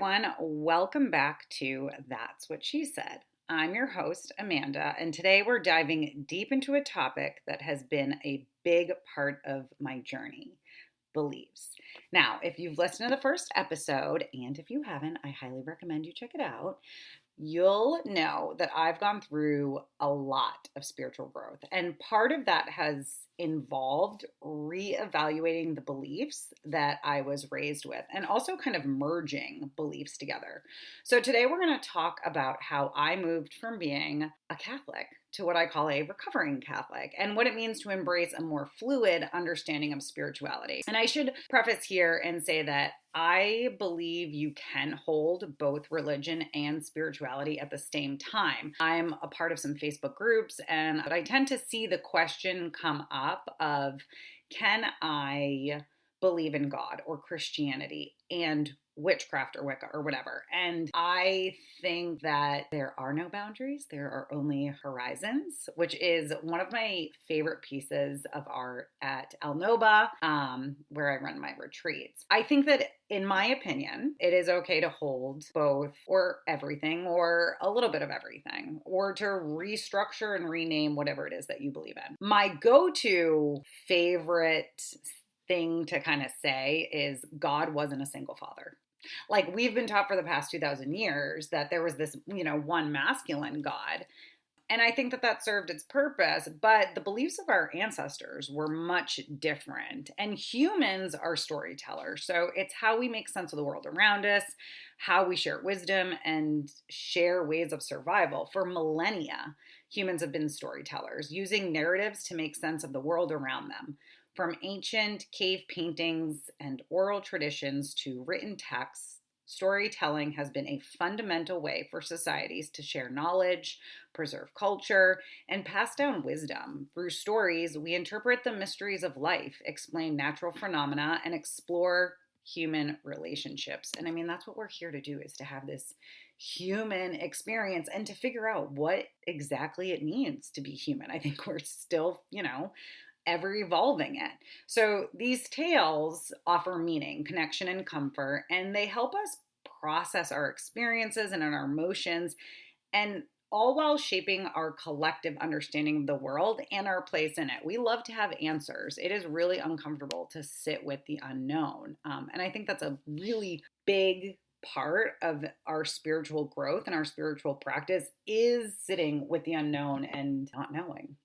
everyone. Welcome back to That's What She Said. I'm your host, Amanda, and today we're diving deep into a topic that has been a big part of my journey: beliefs. Now, if you've listened to the first episode, and if you haven't, I highly recommend you check it out. You'll know that I've gone through a lot of spiritual growth, and part of that has involved reevaluating the beliefs that I was raised with and also kind of merging beliefs together. So today we're going to talk about how I moved from being a Catholic to what I call a recovering Catholic, and what it means to embrace a more fluid understanding of spirituality. And I should preface here and say that I believe you can hold both religion and spirituality at the same time. I'm a part of some Facebook groups, and I tend to see the question come up of, can I believe in God or Christianity and witchcraft or Wicca or whatever? And I think that there are no boundaries, there are only horizons, which is one of my favorite pieces of art at El Noba, where I run my retreats. I think that, in my opinion, it is okay to hold both or everything or a little bit of everything, or to restructure and rename whatever it is that you believe in. My go-to favorite thing to kind of say is God wasn't a single father. Like, we've been taught for the past 2,000 years that there was this, one masculine God. And I think that that served its purpose, but the beliefs of our ancestors were much different. And humans are storytellers. So it's how we make sense of the world around us, how we share wisdom and share ways of survival. For millennia, humans have been storytellers, using narratives to make sense of the world around them. From ancient cave paintings and oral traditions to written texts, storytelling has been a fundamental way for societies to share knowledge, preserve culture, and pass down wisdom. Through stories, we interpret the mysteries of life, explain natural phenomena, and explore human relationships. And I mean, that's what we're here to do, is to have this human experience and to figure out what exactly it means to be human. I think we're still, ever evolving it. So these tales offer meaning, connection, and comfort, and they help us process our experiences and our emotions, and all while shaping our collective understanding of the world and our place in it. We love to have answers. It is really uncomfortable to sit with the unknown. And I think that's a really big part of our spiritual growth and our spiritual practice, is sitting with the unknown and not knowing.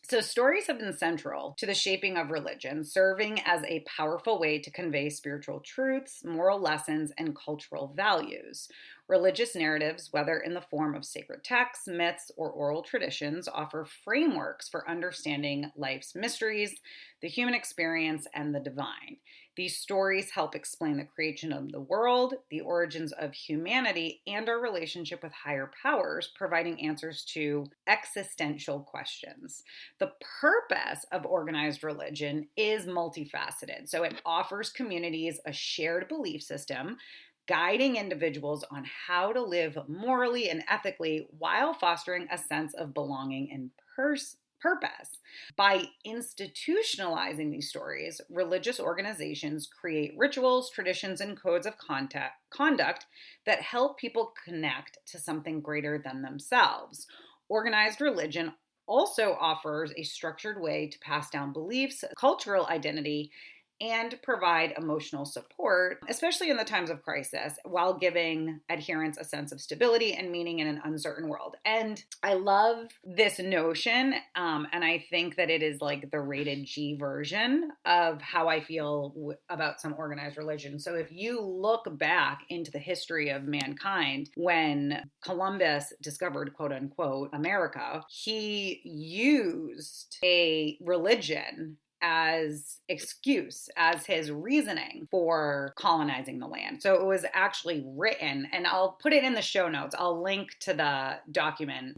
So stories have been central to the shaping of religion, serving as a powerful way to convey spiritual truths, moral lessons, and cultural values. Religious narratives, whether in the form of sacred texts, myths, or oral traditions, offer frameworks for understanding life's mysteries, the human experience, and the divine. These stories help explain the creation of the world, the origins of humanity, and our relationship with higher powers, providing answers to existential questions. The purpose of organized religion is multifaceted. So it offers communities a shared belief system, guiding individuals on how to live morally and ethically while fostering a sense of belonging and purpose. By institutionalizing these stories, religious organizations create rituals, traditions, and codes of conduct that help people connect to something greater than themselves. Organized religion also offers a structured way to pass down beliefs, cultural identity, and provide emotional support, especially in the times of crisis, while giving adherents a sense of stability and meaning in an uncertain world. And I love this notion, and I think that it is like the rated G version of how I feel about some organized religion. So if you look back into the history of mankind, when Columbus discovered, quote unquote, America, he used a religion as excuse, as his reasoning for colonizing the land. So it was actually written, and I'll put it in the show notes. I'll link to the document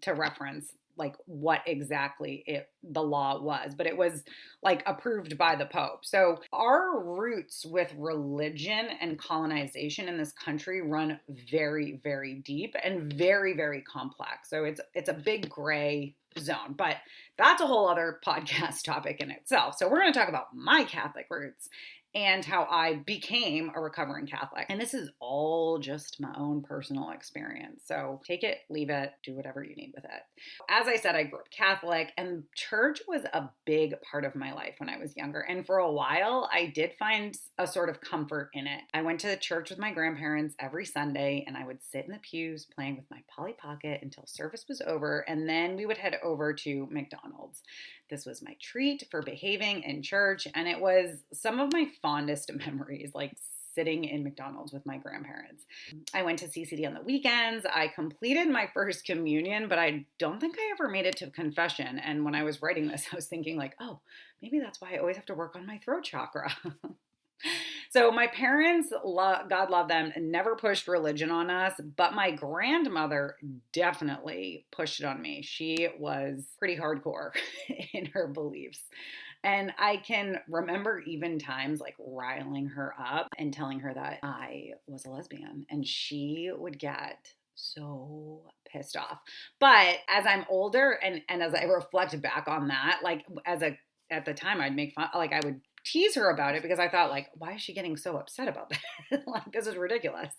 to reference like what exactly the law was, but it was like approved by the Pope. So our roots with religion and colonization in this country run very, very deep and very, very complex. So it's a big gray zone, but that's a whole other podcast topic in itself. So we're going to talk about my Catholic roots and how I became a recovering Catholic. And this is all just my own personal experience. So take it, leave it, do whatever you need with it. As I said, I grew up Catholic, and church was a big part of my life when I was younger. And for a while, I did find a sort of comfort in it. I went to the church with my grandparents every Sunday, and I would sit in the pews playing with my Polly Pocket until service was over, and then we would head over to McDonald's. This was my treat for behaving in church, and it was some of my fondest memories, like sitting in McDonald's with my grandparents. I went to CCD on the weekends. I completed my first communion, but I don't think I ever made it to confession. And when I was writing this, I was thinking like, oh, maybe that's why I always have to work on my throat chakra. So my parents, God love them, never pushed religion on us, but my grandmother definitely pushed it on me. She was pretty hardcore in her beliefs. And I can remember even times like riling her up and telling her that I was a lesbian, and she would get so pissed off. But as I'm older and as I reflect back on that, like at the time I'd make fun, like I would tease her about it because I thought like, why is she getting so upset about that? Like, this is ridiculous.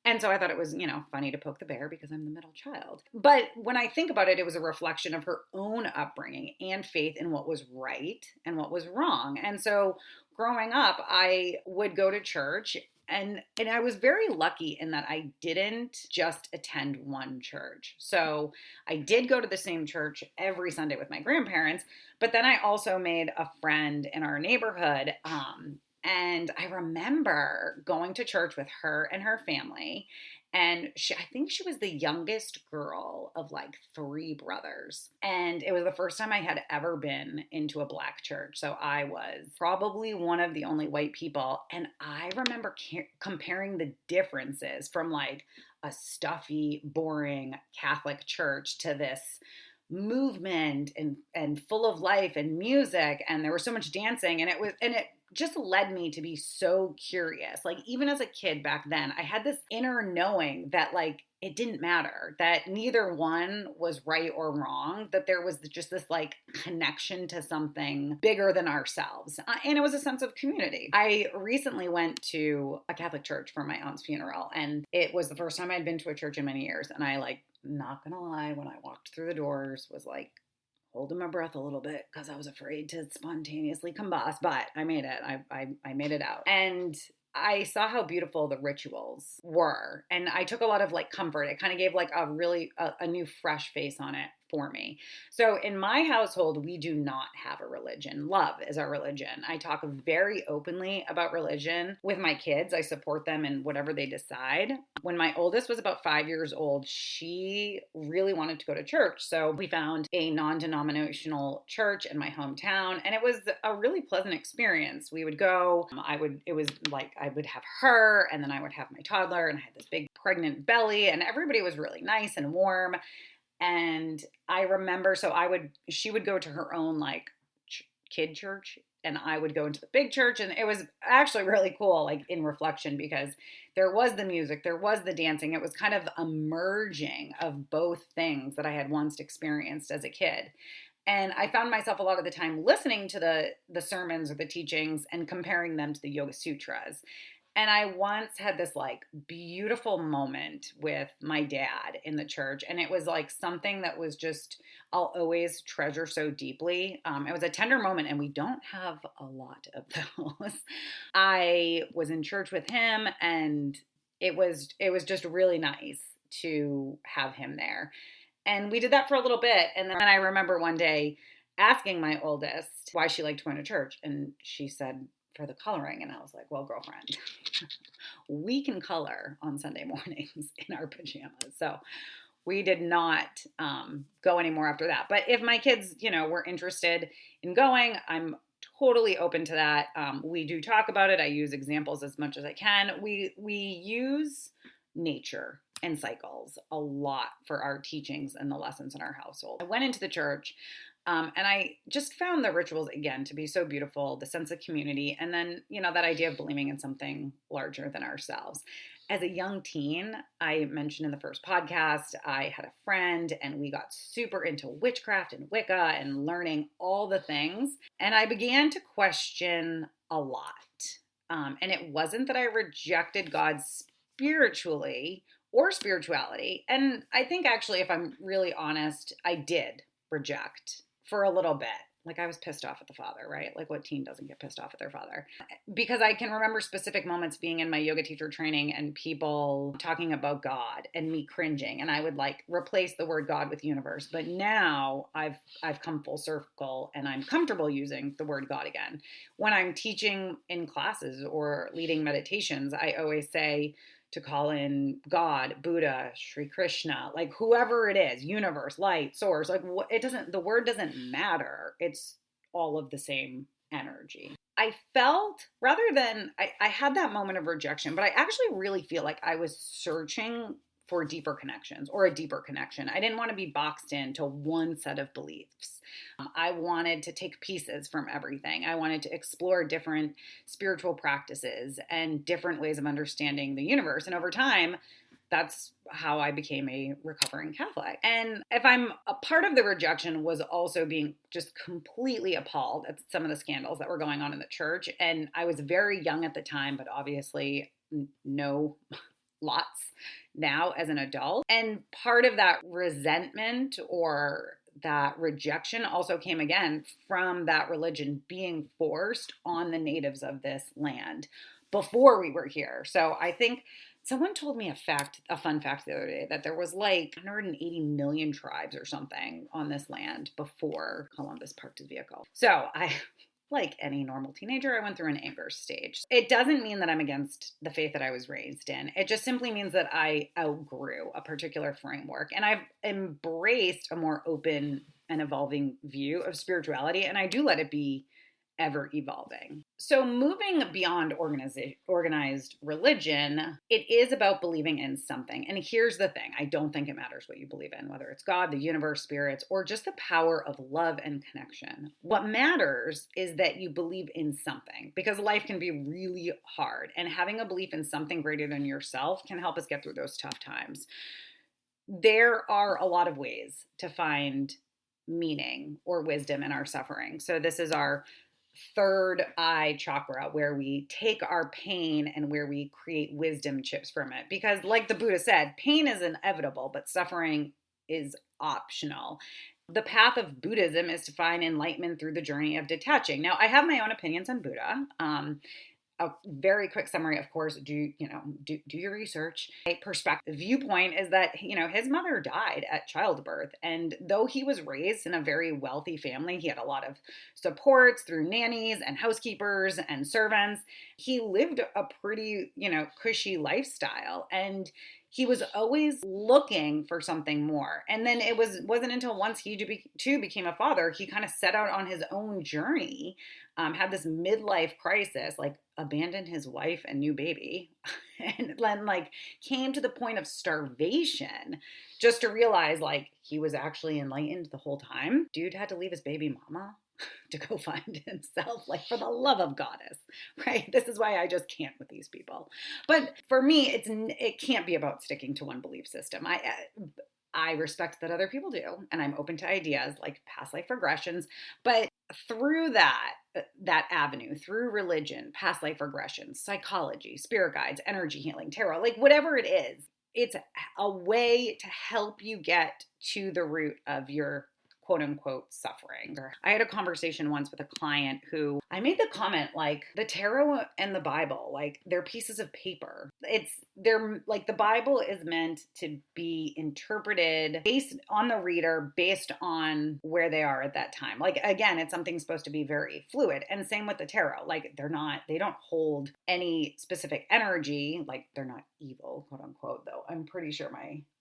And so I thought it was, funny to poke the bear because I'm the middle child. But when I think about it, it was a reflection of her own upbringing and faith in what was right and what was wrong. And so growing up, I would go to church, and I was very lucky in that I didn't just attend one church. So I did go to the same church every Sunday with my grandparents, but then I also made a friend in our neighborhood. And I remember going to church with her and her family. And I think she was the youngest girl of like 3 brothers. And it was the first time I had ever been into a Black church. So I was probably one of the only white people. And I remember comparing the differences from like a stuffy, boring Catholic church to this movement and full of life and music. And there was so much dancing. And it just led me to be so curious. Like, even as a kid back then, I had this inner knowing that like it didn't matter, that neither one was right or wrong, that there was just this like connection to something bigger than ourselves. And it was a sense of community. I recently went to a Catholic church for my aunt's funeral, and it was the first time I'd been to a church in many years. And I, like, not gonna lie, when I walked through the doors was like holding my breath a little bit because I was afraid to spontaneously combust, but I made it. I made it out. And I saw how beautiful the rituals were, and I took a lot of like comfort. It kind of gave like a new fresh face on it for me. So in my household, we do not have a religion. Love is our religion. I talk very openly about religion with my kids. I support them in whatever they decide. When my oldest was about 5 years old, she really wanted to go to church. So we found a non-denominational church in my hometown, and it was a really pleasant experience. We would go. It was like I would have her, and then I would have my toddler, and I had this big pregnant belly, and everybody was really nice and warm. And I remember, she would go to her own like kid church, and I would go into the big church. And it was actually really cool, like in reflection, because there was the music, there was the dancing. It was kind of a merging of both things that I had once experienced as a kid. And I found myself a lot of the time listening to the sermons or the teachings and comparing them to the Yoga Sutras. And I once had this like beautiful moment with my dad in the church. And it was like something that was just, I'll always treasure so deeply. It was a tender moment, and we don't have a lot of those. I was in church with him, and it was just really nice to have him there. And we did that for a little bit. And then I remember one day asking my oldest why she liked going to church. And she said, for the coloring. And I was like, well, girlfriend, we can color on Sunday mornings in our pajamas. So we did not go anymore after that. But if my kids, were interested in going, I'm totally open to that. We do talk about it. I use examples as much as I can. We use nature and cycles a lot for our teachings and the lessons in our household. I went into the church, and I just found the rituals, again, to be so beautiful, the sense of community, and then, that idea of believing in something larger than ourselves. As a young teen, I mentioned in the first podcast, I had a friend and we got super into witchcraft and Wicca and learning all the things. And I began to question a lot. And it wasn't that I rejected God spiritually or spirituality. And I think actually, if I'm really honest, I did reject for a little bit. Like I was pissed off at the father, right? Like what teen doesn't get pissed off at their father? Because I can remember specific moments being in my yoga teacher training and people talking about God and me cringing, and I would like replace the word God with universe. But now I've come full circle and I'm comfortable using the word God again. When I'm teaching in classes or leading meditations, I always say to call in God, Buddha, Sri Krishna, like whoever it is, universe, light, source, like the word doesn't matter. It's all of the same energy. I felt I had that moment of rejection, but I actually really feel like I was searching for deeper connections or a deeper connection. I didn't want to be boxed into one set of beliefs. I wanted to take pieces from everything. I wanted to explore different spiritual practices and different ways of understanding the universe. And over time, that's how I became a recovering Catholic. And if I'm a part of the rejection was also being just completely appalled at some of the scandals that were going on in the church. And I was very young at the time, but obviously know lots now as an adult. And part of that resentment or that rejection also came again from that religion being forced on the natives of this land before we were here. So I think someone told me a fun fact the other day, that there was like 180 million tribes or something on this land before Columbus parked his vehicle. So like any normal teenager, I went through an anger stage. It doesn't mean that I'm against the faith that I was raised in. It just simply means that I outgrew a particular framework and I've embraced a more open and evolving view of spirituality, and I do let it be ever evolving. So moving beyond organized religion, it is about believing in something. And here's the thing. I don't think it matters what you believe in, whether it's God, the universe, spirits, or just the power of love and connection. What matters is that you believe in something, because life can be really hard, and having a belief in something greater than yourself can help us get through those tough times. There are a lot of ways to find meaning or wisdom in our suffering. So this is our third eye chakra, where we take our pain and where we create wisdom chips from it. Because like the Buddha said, pain is inevitable, but suffering is optional. The path of Buddhism is to find enlightenment through the journey of detaching. Now, I have my own opinions on Buddha. A very quick summary, of course, do your research. My perspective viewpoint is that, his mother died at childbirth. And though he was raised in a very wealthy family, he had a lot of supports through nannies and housekeepers and servants. He lived a pretty, cushy lifestyle. And he was always looking for something more. And then it wasn't until once he too became a father, he kind of set out on his own journey, had this midlife crisis, like abandoned his wife and new baby, and then like came to the point of starvation just to realize like he was actually enlightened the whole time. Dude had to leave his baby mama to go find himself, like, for the love of goddess, right? This is why I just can't with these people. But for me, it can't be about sticking to one belief system. I respect that other people do, and I'm open to ideas like past life regressions, but through that avenue, through religion, past life regressions, psychology, spirit guides, energy healing, tarot, like whatever it is, it's a way to help you get to the root of your quote unquote suffering. I had a conversation once with a client who I made the comment like the tarot and the Bible, like they're pieces of paper. They're like the Bible is meant to be interpreted based on the reader, based on where they are at that time. Like again, it's something supposed to be very fluid. And same with the tarot. Like they don't hold any specific energy. Like they're not evil, quote unquote, though. I'm pretty sure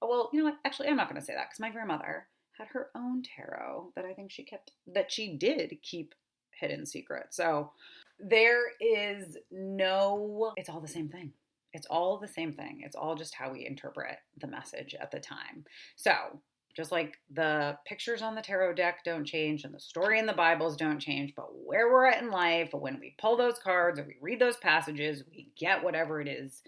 well, you know what? Actually, I'm not going to say that because my grandmother had her own tarot that I think she did keep hidden secret. So there is it's all the same thing. It's all the same thing. It's all just how we interpret the message at the time. So just like the pictures on the tarot deck don't change and the story in the Bibles don't change, but where we're at in life, when we pull those cards or we read those passages, we get whatever it is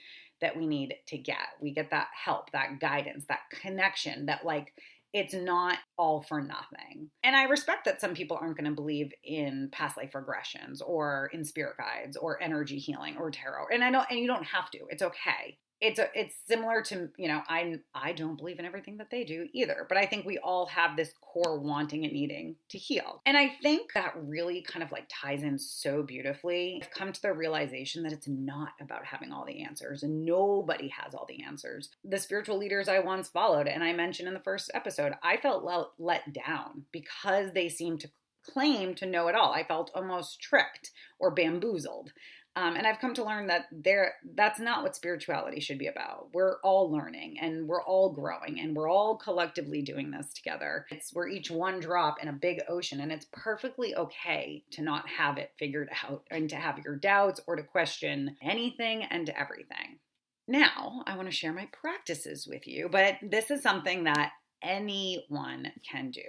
that we need to get. We get that help, that guidance, that connection, that like it's not all for nothing. And I respect that some people aren't going to believe in past life regressions or in spirit guides or energy healing or tarot. And I know, and you don't have to. It's okay. It's similar to, I don't believe in everything that they do either, but I think we all have this core wanting and needing to heal. And I think that really kind of like ties in so beautifully. I've come to the realization that it's not about having all the answers, and nobody has all the answers. The spiritual leaders I once followed, and I mentioned in the first episode, I felt let down because they seemed to claim to know it all. I felt almost tricked or bamboozled. And I've come to learn that that's not what spirituality should be about. We're all learning and we're all growing and we're all collectively doing this together. We're each one drop in a big ocean, and it's perfectly okay to not have it figured out and to have your doubts or to question anything and everything. Now, I want to share my practices with you, but this is something that anyone can do.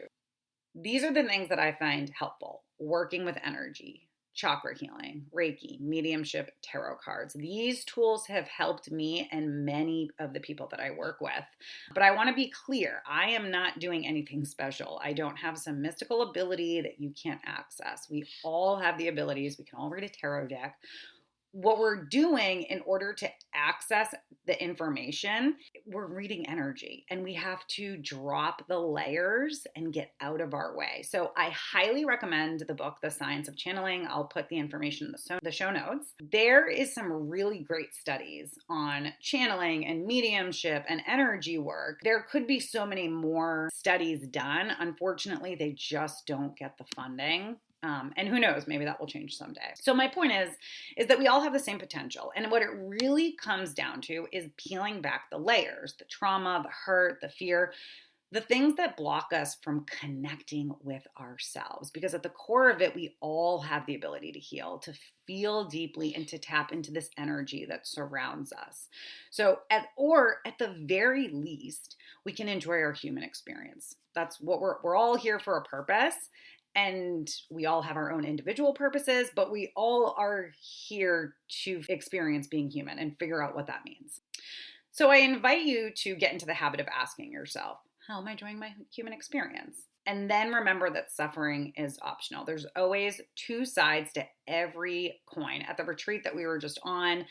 These are the things that I find helpful: working with energy, chakra healing, Reiki, mediumship, tarot cards. These tools have helped me and many of the people that I work with. But I want to be clear, I am not doing anything special. I don't have some mystical ability that you can't access. We all have the abilities. We can all read a tarot deck. What we're doing in order to access the information, we're reading energy, and we have to drop the layers and get out of our way. So I highly recommend the book, The Science of Channeling. I'll put the information in the show notes. There is some really great studies on channeling and mediumship and energy work. There could be so many more studies done. Unfortunately, they just don't get the funding. And who knows, maybe that will change someday. So my point is that we all have the same potential. And what it really comes down to is peeling back the layers, the trauma, the hurt, the fear, the things that block us from connecting with ourselves. Because at the core of it, we all have the ability to heal, to feel deeply, and to tap into this energy that surrounds us. So at the very least, we can enjoy our human experience. That's what we're all here for, a purpose. And we all have our own individual purposes, but we all are here to experience being human and figure out what that means. So I invite you to get into the habit of asking yourself, how am I enjoying my human experience? And then remember that suffering is optional. There's always two sides to every coin. At the retreat that we were just on,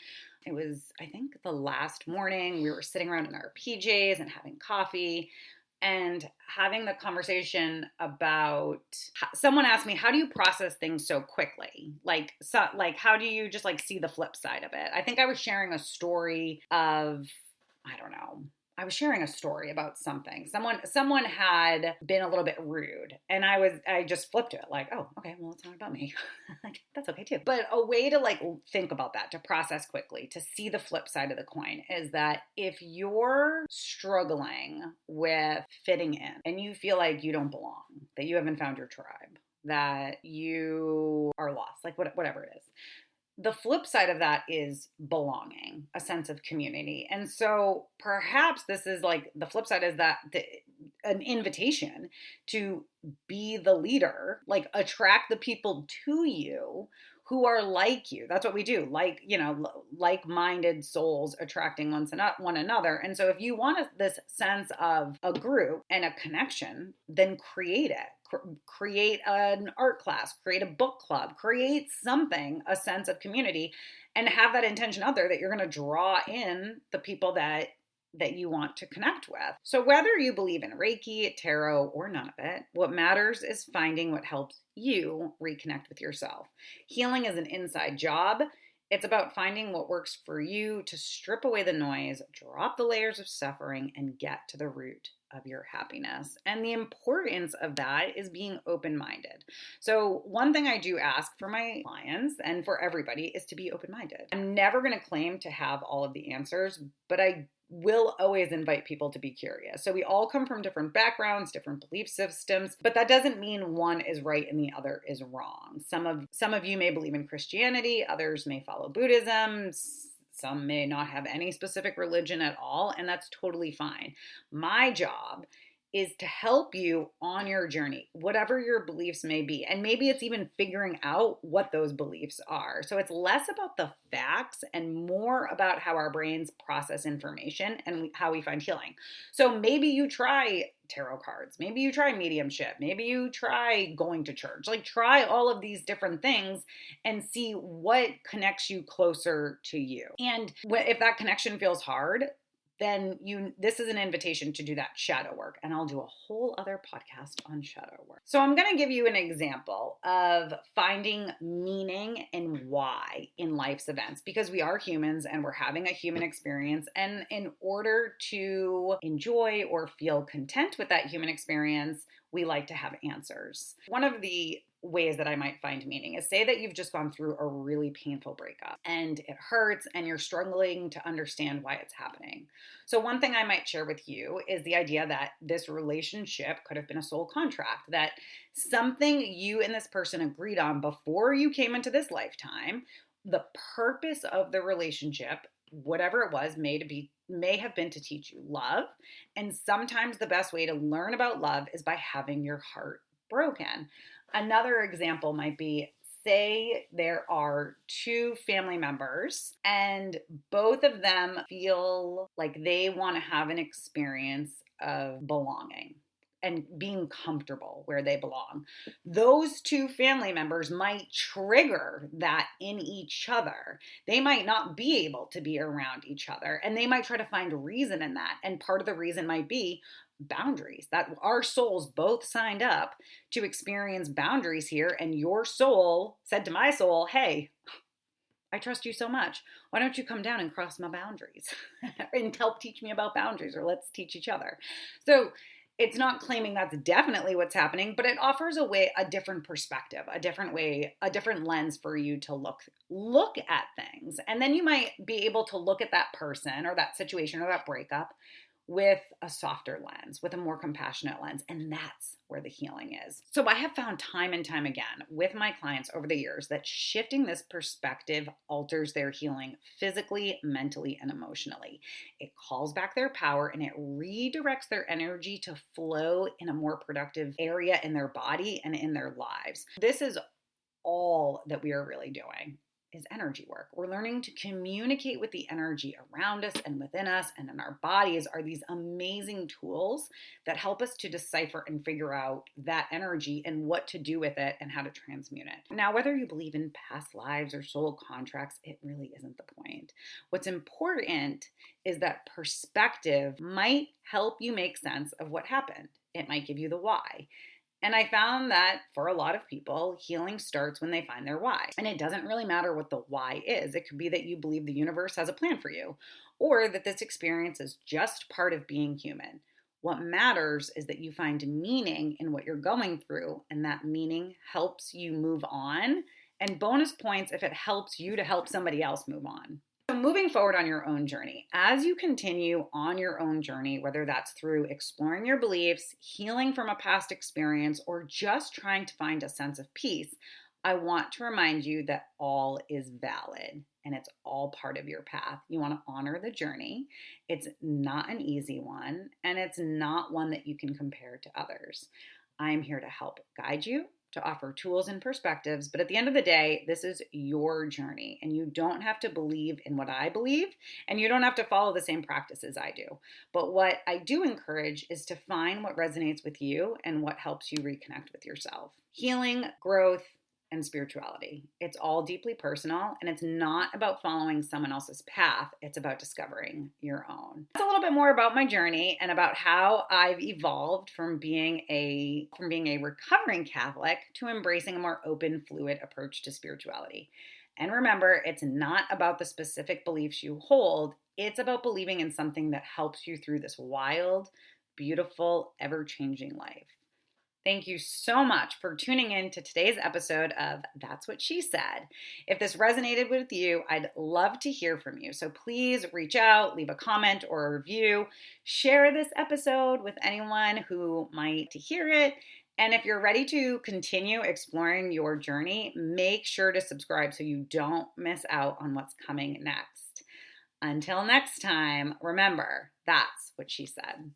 it was, I think, the last morning, we were sitting around in our PJs and having coffee and having the conversation about, someone asked me, how do you process things so quickly? Like how do you just like see the flip side of it? I think I was sharing a story of, I don't know. I was sharing a story about something. Someone had been a little bit rude, and I just flipped it like, oh, okay, well, it's not about me. Like, that's okay too. But a way to like think about that, to process quickly, to see the flip side of the coin, is that if you're struggling with fitting in and you feel like you don't belong, that you haven't found your tribe, that you are lost, like whatever it is, the flip side of that is belonging, a sense of community. And so perhaps this is like, the flip side is that an invitation to be the leader, like attract the people to you who are like you. That's what we do. Like-minded souls attracting one another. And so if you want this sense of a group and a connection, then create it. Create an art class, create a book club, create something, a sense of community, and have that intention out there that you're going to draw in the people that you want to connect with. So whether you believe in Reiki, tarot, or none of it, what matters is finding what helps you reconnect with yourself. Healing is an inside job. It's about finding what works for you to strip away the noise, drop the layers of suffering, and get to the root of your happiness. And the importance of that is being open-minded. So one thing I do ask for my clients and for everybody is to be open-minded. I'm never going to claim to have all of the answers, but I will always invite people to be curious. So we all come from different backgrounds, different belief systems, but that doesn't mean one is right and the other is wrong. Some of you may believe in Christianity, others may follow Buddhism, some may not have any specific religion at all, and that's totally fine. My job is to help you on your journey, whatever your beliefs may be. And maybe it's even figuring out what those beliefs are. So it's less about the facts and more about how our brains process information and how we find healing. So maybe you try tarot cards, maybe you try mediumship, maybe you try going to church, like try all of these different things and see what connects you closer to you. And if that connection feels hard, then this is an invitation to do that shadow work. And I'll do a whole other podcast on shadow work. So I'm going to give you an example of finding meaning and why in life's events, because we are humans and we're having a human experience. And in order to enjoy or feel content with that human experience, we like to have answers. One of the ways that I might find meaning is, say that you've just gone through a really painful breakup and it hurts and you're struggling to understand why it's happening. So one thing I might share with you is the idea that this relationship could have been a soul contract, that something you and this person agreed on before you came into this lifetime, the purpose of the relationship, whatever it was, may have been to teach you love. And sometimes the best way to learn about love is by having your heart broken. Another example might be, say there are two family members and both of them feel like they want to have an experience of belonging and being comfortable where they belong. Those two family members might trigger that in each other. They might not be able to be around each other, and they might try to find a reason in that. And part of the reason might be boundaries, that our souls both signed up to experience boundaries here. And your soul said to my soul, hey, I trust you so much. Why don't you come down and cross my boundaries and help teach me about boundaries, or let's teach each other. So it's not claiming that's definitely what's happening, but it offers a different perspective, a different way, a different lens for you to look at things. And then you might be able to look at that person or that situation or that breakup with a softer lens, with a more compassionate lens. And that's where the healing is. So I have found time and time again with my clients over the years that shifting this perspective alters their healing physically, mentally, and emotionally. It calls back their power and it redirects their energy to flow in a more productive area in their body and in their lives. This is all that we are really doing. Is energy work. We're learning to communicate with the energy around us and within us and in our bodies are these amazing tools that help us to decipher and figure out that energy and what to do with it and how to transmute it. Now, whether you believe in past lives or soul contracts, it really isn't the point. What's important is that perspective might help you make sense of what happened. It might give you the why. And I found that for a lot of people, healing starts when they find their why. And it doesn't really matter what the why is. It could be that you believe the universe has a plan for you, or that this experience is just part of being human. What matters is that you find meaning in what you're going through, and that meaning helps you move on. And bonus points if it helps you to help somebody else move on. So moving forward on your own journey, as you continue on your own journey, whether that's through exploring your beliefs, healing from a past experience, or just trying to find a sense of peace, I want to remind you that all is valid and it's all part of your path. You want to honor the journey. It's not an easy one, and it's not one that you can compare to others. I'm here to help guide you, to offer tools and perspectives, but at the end of the day, this is your journey, and you don't have to believe in what I believe, and you don't have to follow the same practices I do. But what I do encourage is to find what resonates with you and what helps you reconnect with yourself. Healing, growth, and spirituality. It's all deeply personal, and it's not about following someone else's path. It's about discovering your own. That's a little bit more about my journey and about how I've evolved from being a recovering Catholic to embracing a more open, fluid approach to spirituality. And remember, it's not about the specific beliefs you hold. It's about believing in something that helps you through this wild, beautiful, ever-changing life. Thank you so much for tuning in to today's episode of That's What She Said. If this resonated with you, I'd love to hear from you. So please reach out, leave a comment or a review, share this episode with anyone who might hear it. And if you're ready to continue exploring your journey, make sure to subscribe so you don't miss out on what's coming next. Until next time, remember, that's what she said.